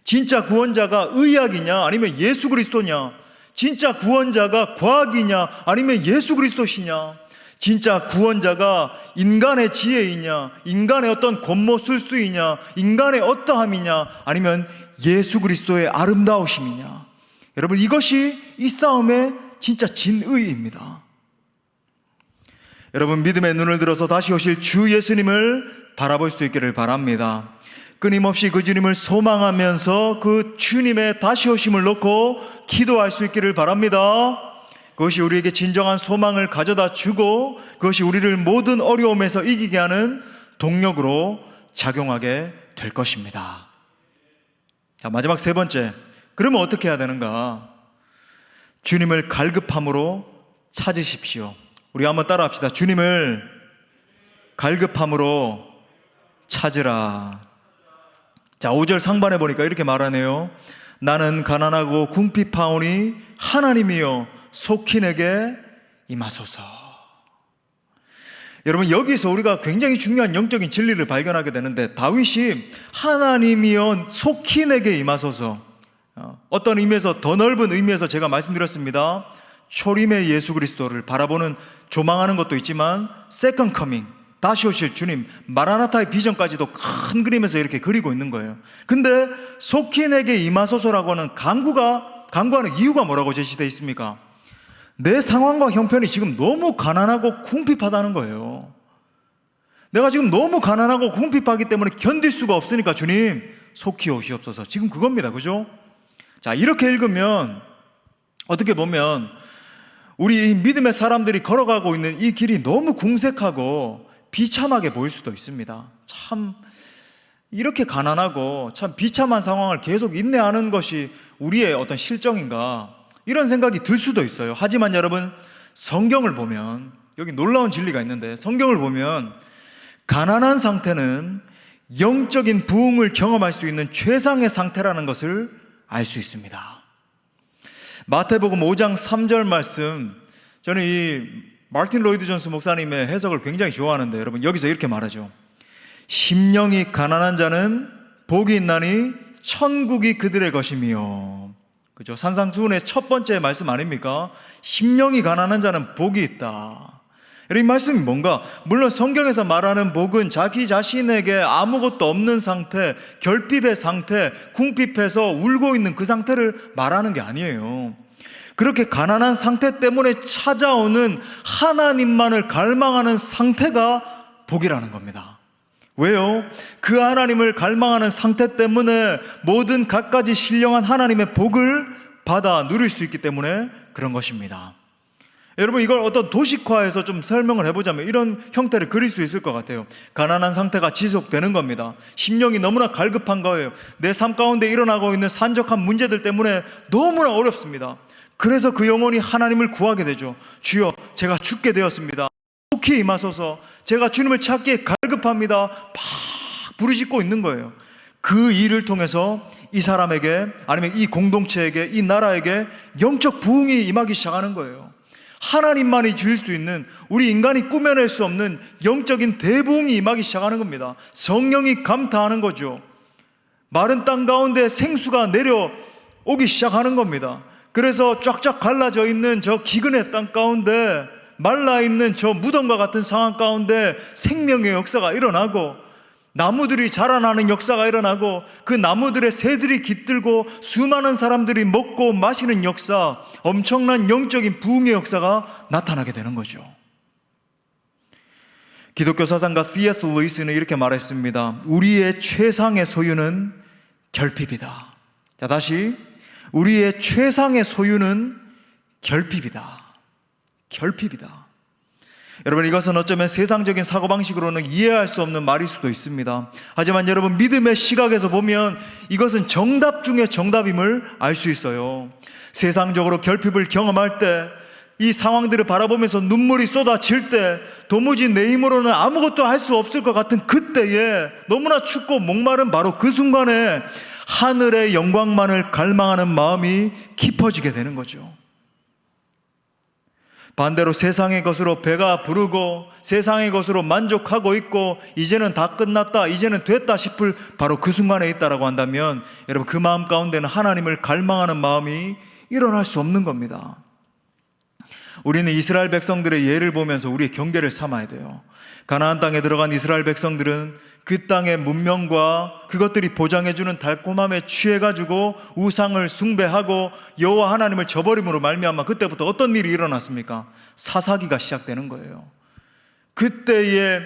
진짜 구원자가 의학이냐 아니면 예수 그리스도냐, 진짜 구원자가 과학이냐 아니면 예수 그리스도시냐, 진짜 구원자가 인간의 지혜이냐 인간의 어떤 겉모술수이냐 인간의 어떠함이냐 아니면 예수 그리스도의 아름다우심이냐. 여러분, 이것이 이 싸움의 진짜 진의입니다. 여러분, 믿음의 눈을 들어서 다시 오실 주 예수님을 바라볼 수 있기를 바랍니다. 끊임없이 그 주님을 소망하면서 그 주님의 다시 오심을 놓고 기도할 수 있기를 바랍니다. 그것이 우리에게 진정한 소망을 가져다 주고 그것이 우리를 모든 어려움에서 이기게 하는 동력으로 작용하게 될 것입니다. 자, 마지막 세 번째, 그러면 어떻게 해야 되는가? 주님을 갈급함으로 찾으십시오. 우리 한번 따라 합시다. 주님을 갈급함으로 찾으라. 자, 5절 상반에 보니까 이렇게 말하네요. 나는 가난하고 궁핍하오니 하나님이여 속히 내게 임하소서. 여러분, 여기서 우리가 굉장히 중요한 영적인 진리를 발견하게 되는데, 다윗이 하나님이여 속히 내게 임하소서, 어떤 의미에서, 더 넓은 의미에서 제가 말씀드렸습니다. 초림의 예수 그리스도를 바라보는, 조망하는 것도 있지만 세컨드 커밍, 다시 오실 주님, 마라나타의 비전까지도 큰 그림에서 이렇게 그리고 있는 거예요. 근데 속히 내게 임하소서라고 하는 간구하는 이유가 뭐라고 제시되어 있습니까? 내 상황과 형편이 지금 너무 가난하고 궁핍하다는 거예요. 내가 지금 너무 가난하고 궁핍하기 때문에 견딜 수가 없으니까 주님 속히 오시옵소서. 지금 그겁니다. 그죠? 자, 이렇게 읽으면 어떻게 보면 우리 믿음의 사람들이 걸어가고 있는 이 길이 너무 궁색하고 비참하게 보일 수도 있습니다. 참 이렇게 가난하고 참 비참한 상황을 계속 인내하는 것이 우리의 어떤 실정인가, 이런 생각이 들 수도 있어요. 하지만 여러분, 성경을 보면, 여기 놀라운 진리가 있는데, 성경을 보면 가난한 상태는 영적인 부흥을 경험할 수 있는 최상의 상태라는 것을 알 수 있습니다. 마태복음 5장 3절 말씀, 저는 이 마틴 로이드 존스 목사님의 해석을 굉장히 좋아하는데, 여러분 여기서 이렇게 말하죠. 심령이 가난한 자는 복이 있나니 천국이 그들의 것이며. 그죠? 산상수훈의 첫 번째 말씀 아닙니까? 심령이 가난한 자는 복이 있다. 이 말씀이 뭔가? 물론 성경에서 말하는 복은 자기 자신에게 아무것도 없는 상태, 결핍의 상태, 궁핍해서 울고 있는 그 상태를 말하는 게 아니에요. 그렇게 가난한 상태 때문에 찾아오는 하나님만을 갈망하는 상태가 복이라는 겁니다. 왜요? 그 하나님을 갈망하는 상태 때문에 모든 갖가지 신령한 하나님의 복을 받아 누릴 수 있기 때문에 그런 것입니다. 여러분, 이걸 어떤 도식화해서 좀 설명을 해보자면 이런 형태를 그릴 수 있을 것 같아요. 가난한 상태가 지속되는 겁니다. 심령이 너무나 갈급한 거예요. 내 삶 가운데 일어나고 있는 산적한 문제들 때문에 너무나 어렵습니다. 그래서 그 영혼이 하나님을 구하게 되죠. 주여, 제가 죽게 되었습니다. 속히 임하소서. 제가 주님을 찾기에 갈급합니다. 막 부르짖고 있는 거예요. 그 일을 통해서 이 사람에게, 아니면 이 공동체에게, 이 나라에게 영적 부흥이 임하기 시작하는 거예요. 하나님만이 주실 수 있는, 우리 인간이 꾸며낼 수 없는 영적인 대부흥이 임하기 시작하는 겁니다. 성령이 감탄하는 거죠. 마른 땅 가운데 생수가 내려오기 시작하는 겁니다. 그래서 쫙쫙 갈라져 있는 저 기근의 땅 가운데, 말라있는 저 무덤과 같은 상황 가운데 생명의 역사가 일어나고, 나무들이 자라나는 역사가 일어나고, 그 나무들의 새들이 깃들고 수많은 사람들이 먹고 마시는 역사, 엄청난 영적인 부흥의 역사가 나타나게 되는 거죠. 기독교 사상가 C.S. 루이스는 이렇게 말했습니다. 우리의 최상의 소유는 결핍이다. 자, 다시, 우리의 최상의 소유는 결핍이다. 결핍이다. 여러분, 이것은 어쩌면 세상적인 사고방식으로는 이해할 수 없는 말일 수도 있습니다. 하지만 여러분, 믿음의 시각에서 보면 이것은 정답 중에 정답임을 알 수 있어요. 세상적으로 결핍을 경험할 때, 이 상황들을 바라보면서 눈물이 쏟아질 때, 도무지 내 힘으로는 아무것도 할 수 없을 것 같은 그때에, 너무나 춥고 목마른 바로 그 순간에 하늘의 영광만을 갈망하는 마음이 깊어지게 되는 거죠. 반대로 세상의 것으로 배가 부르고 세상의 것으로 만족하고 있고 이제는 다 끝났다, 이제는 됐다 싶을 바로 그 순간에 있다라고 한다면, 여러분, 그 마음 가운데는 하나님을 갈망하는 마음이 일어날 수 없는 겁니다. 우리는 이스라엘 백성들의 예를 보면서 우리의 경계를 삼아야 돼요. 가나안 땅에 들어간 이스라엘 백성들은 그 땅의 문명과 그것들이 보장해주는 달콤함에 취해가지고 우상을 숭배하고 여호와 하나님을 저버림으로 말미암아 그때부터 어떤 일이 일어났습니까? 사사기가 시작되는 거예요. 그때에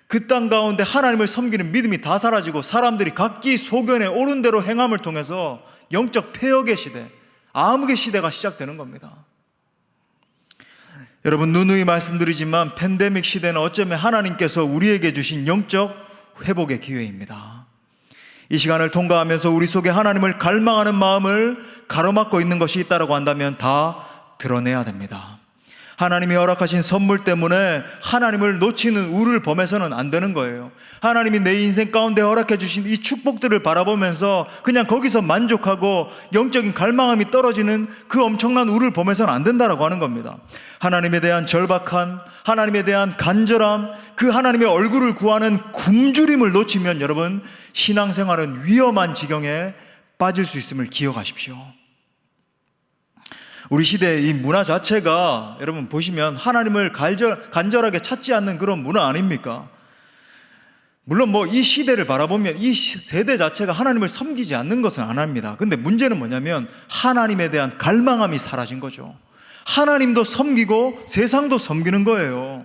그 땅 가운데 하나님을 섬기는 믿음이 다 사라지고 사람들이 각기 소견에 옳은 대로 행함을 통해서 영적 폐역의 시대, 암흑의 시대가 시작되는 겁니다. 여러분, 누누이 말씀드리지만 팬데믹 시대는 어쩌면 하나님께서 우리에게 주신 영적 회복의 기회입니다. 이 시간을 통과하면서 우리 속에 하나님을 갈망하는 마음을 가로막고 있는 것이 있다고 한다면 다 드러내야 됩니다. 하나님이 허락하신 선물 때문에 하나님을 놓치는 우를 범해서는 안 되는 거예요. 하나님이 내 인생 가운데 허락해 주신 이 축복들을 바라보면서 그냥 거기서 만족하고 영적인 갈망함이 떨어지는 그 엄청난 우를 범해서는 안 된다라고 하는 겁니다. 하나님에 대한 절박함, 하나님에 대한 간절함, 그 하나님의 얼굴을 구하는 굶주림을 놓치면 여러분, 신앙생활은 위험한 지경에 빠질 수 있음을 기억하십시오. 우리 시대의 이 문화 자체가 여러분 보시면 하나님을 간절하게 찾지 않는 그런 문화 아닙니까? 물론 이 시대를 바라보면 이 세대 자체가 하나님을 섬기지 않는 것은 안 합니다. 근데 문제는 뭐냐면 하나님에 대한 갈망함이 사라진 거죠. 하나님도 섬기고 세상도 섬기는 거예요.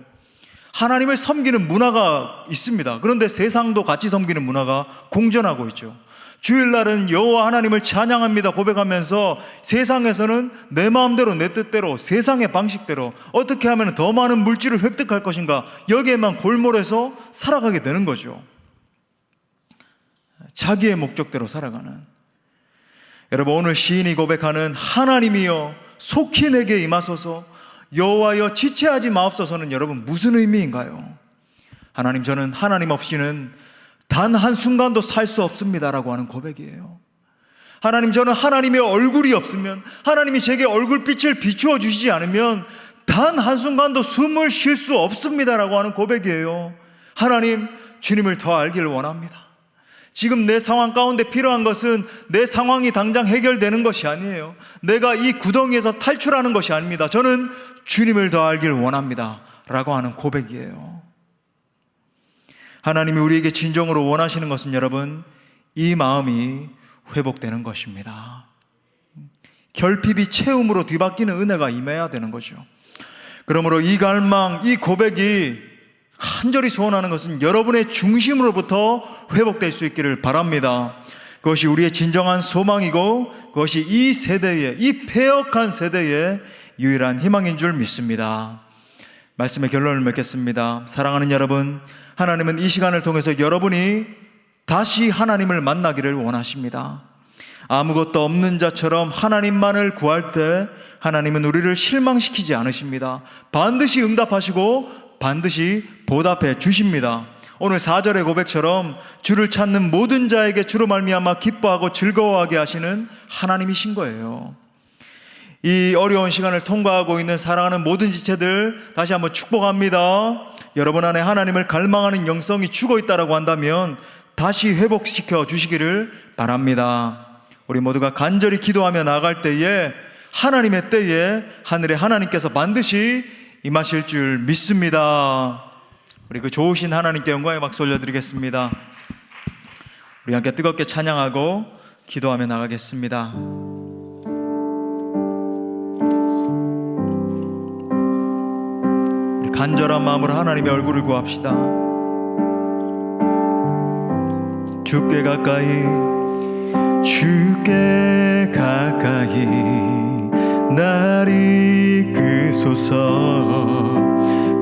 하나님을 섬기는 문화가 있습니다. 그런데 세상도 같이 섬기는 문화가 공존하고 있죠. 주일날은 여호와 하나님을 찬양합니다 고백하면서 세상에서는 내 마음대로 내 뜻대로 세상의 방식대로 어떻게 하면 더 많은 물질을 획득할 것인가, 여기에만 골몰해서 살아가게 되는 거죠. 자기의 목적대로 살아가는. 여러분, 오늘 시인이 고백하는 하나님이여 속히 내게 임하소서 여호와여 지체하지 마옵소서는 여러분 무슨 의미인가요? 하나님, 저는 하나님 없이는 단 한순간도 살 수 없습니다라고 하는 고백이에요. 하나님, 저는 하나님의 얼굴이 없으면, 하나님이 제게 얼굴빛을 비추어 주시지 않으면 단 한순간도 숨을 쉴 수 없습니다라고 하는 고백이에요. 하나님, 주님을 더 알기를 원합니다. 지금 내 상황 가운데 필요한 것은 내 상황이 당장 해결되는 것이 아니에요. 내가 이 구덩이에서 탈출하는 것이 아닙니다. 저는 주님을 더 알기를 원합니다 라고 하는 고백이에요. 하나님이 우리에게 진정으로 원하시는 것은 여러분, 이 마음이 회복되는 것입니다. 결핍이 채움으로 뒤바뀌는 은혜가 임해야 되는 거죠. 그러므로 이 갈망, 이 고백이 간절히 소원하는 것은 여러분의 중심으로부터 회복될 수 있기를 바랍니다. 그것이 우리의 진정한 소망이고 그것이 이 세대의, 이 패역한 세대의 유일한 희망인 줄 믿습니다. 말씀의 결론을 맺겠습니다. 사랑하는 여러분, 하나님은 이 시간을 통해서 여러분이 다시 하나님을 만나기를 원하십니다. 아무것도 없는 자처럼 하나님만을 구할 때 하나님은 우리를 실망시키지 않으십니다. 반드시 응답하시고 반드시 보답해 주십니다. 오늘 4절의 고백처럼 주를 찾는 모든 자에게 주로 말미암아 기뻐하고 즐거워하게 하시는 하나님이신 거예요. 이 어려운 시간을 통과하고 있는 사랑하는 모든 지체들 다시 한번 축복합니다. 여러분 안에 하나님을 갈망하는 영성이 죽어있다라고 한다면 다시 회복시켜 주시기를 바랍니다. 우리 모두가 간절히 기도하며 나아갈 때에 하나님의 때에 하늘의 하나님께서 반드시 임하실 줄 믿습니다. 우리 그 좋으신 하나님께 영광의 박수 올려드리겠습니다. 우리 함께 뜨겁게 찬양하고 기도하며 나가겠습니다. 우리 간절한 마음으로 하나님의 얼굴을 구합시다. 주께 가까이 주께 가까이 날 이끄소서.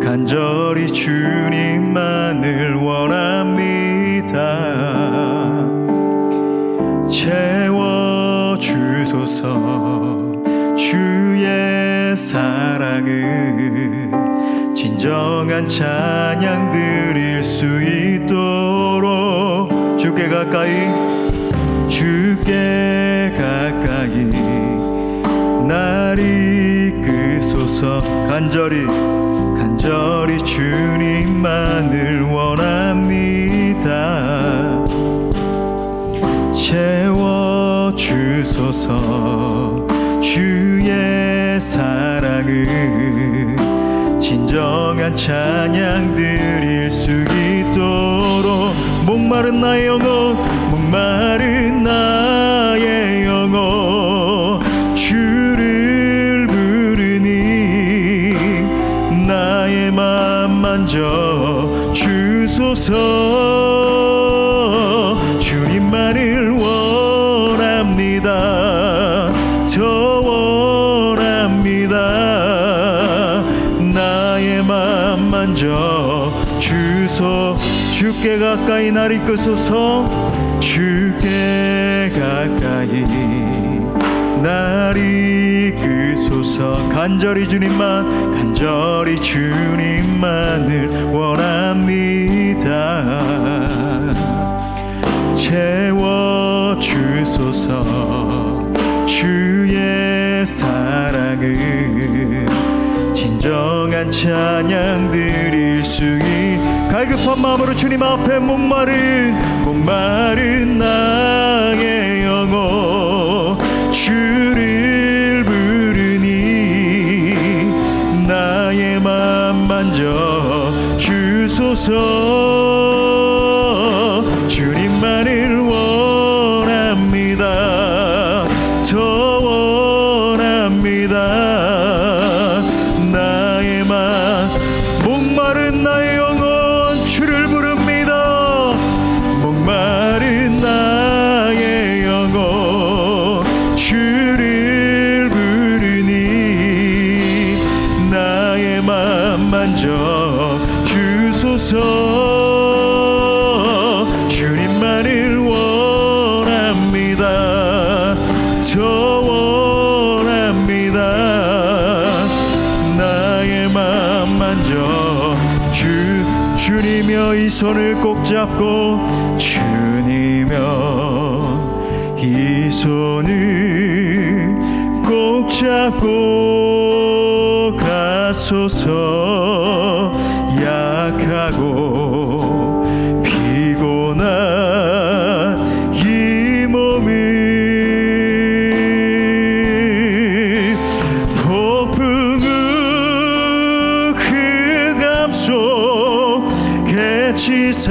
간절히 주님만을 원합니다. 채워주소서. 주의 사랑을 진정한 찬양 드릴 수 있도록 주께 가까이 주께 가까이 날 이끄소서. 간절히 주님만을 원합니다. 채워주소서. 주의 사랑을 진정한 찬양 드릴 수 있도록. 목마른 나의 영혼 목마른 나의 영혼 주를 부르니 나의 맘 만져 주소서. 주님만을 원합니다. 더 원합니다. 나의 맘 만져 주소. 주께 가까이 날 이끄소서. 주께 가까이 날 이끄소서. 간절히 주님만을 원합니다. 채워주소서. 주의 사랑을 진정한 찬양 드릴 수 갈급한 마음으로 주님 앞에 목마른 나의 영혼 주를 부르니 나의 맘 만져 주소서. 주님만을 원합니다. 더 원합니다. 나의 맘 목마른 나의 영혼 주를 부릅니다. 목마른 나의 영혼 주를 부르니 나의 맘 만져 주소서. 주님만을 원합니다. 더 원합니다. 나의 맘 만져 주님여 이 손을 꼭 잡고 주님여 이 손을 꼭 잡고 가소서. 약하고 피곤한 이 몸을 폭풍우 흑암 속에 치사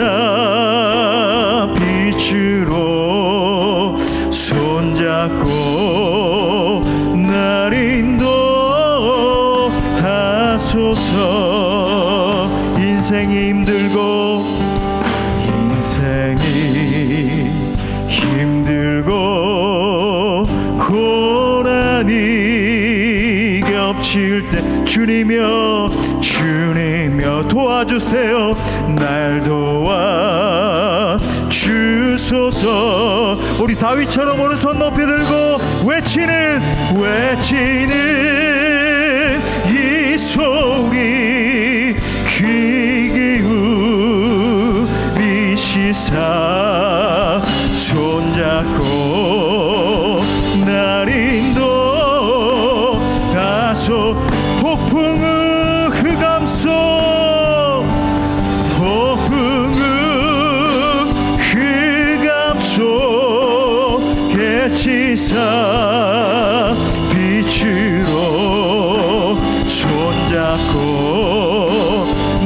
빛으로 손잡고 날 인도하소서. 인생이 힘들고 고난이 겹칠 때 주님여 도와주세요. 날 도와 주소서. 우리 다윗처럼 오른손 높이 들고 외치는 이 소리 귀 기울여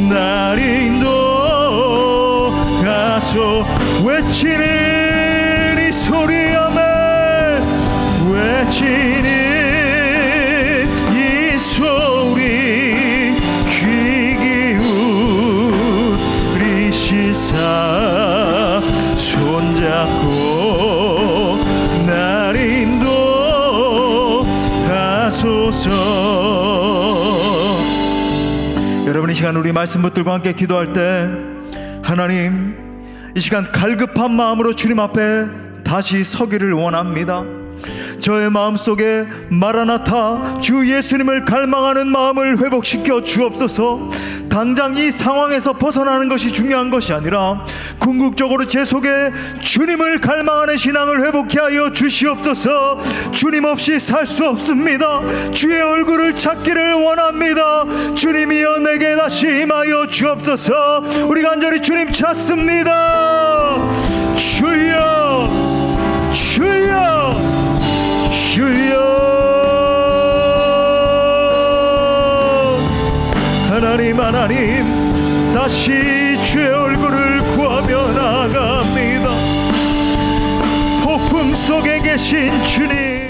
날 인도하소. 외치는 이 소리 아멘. 외치는 이 소리 귀 기울이시사 손잡고 날 인도하소서. 여러분, 이 시간 우리 말씀 붙들고 함께 기도할 때 하나님, 이 시간 갈급한 마음으로 주님 앞에 다시 서기를 원합니다. 저의 마음속에 마라나타 주 예수님을 갈망하는 마음을 회복시켜 주옵소서. 당장 이 상황에서 벗어나는 것이 중요한 것이 아니라 궁극적으로 제 속에 주님을 갈망하는 신앙을 회복케 하여 주시옵소서. 주님 없이 살 수 없습니다. 주의 얼굴을 찾기를 원합니다. 주님이여 내게 다시 임하여 주옵소서. 우리 간절히 주님 찾습니다. 주여 주여 주여. 하나님 하나님, 다시 주의 얼굴을 구하며 나아갑니다. 폭풍 속에 계신 주님,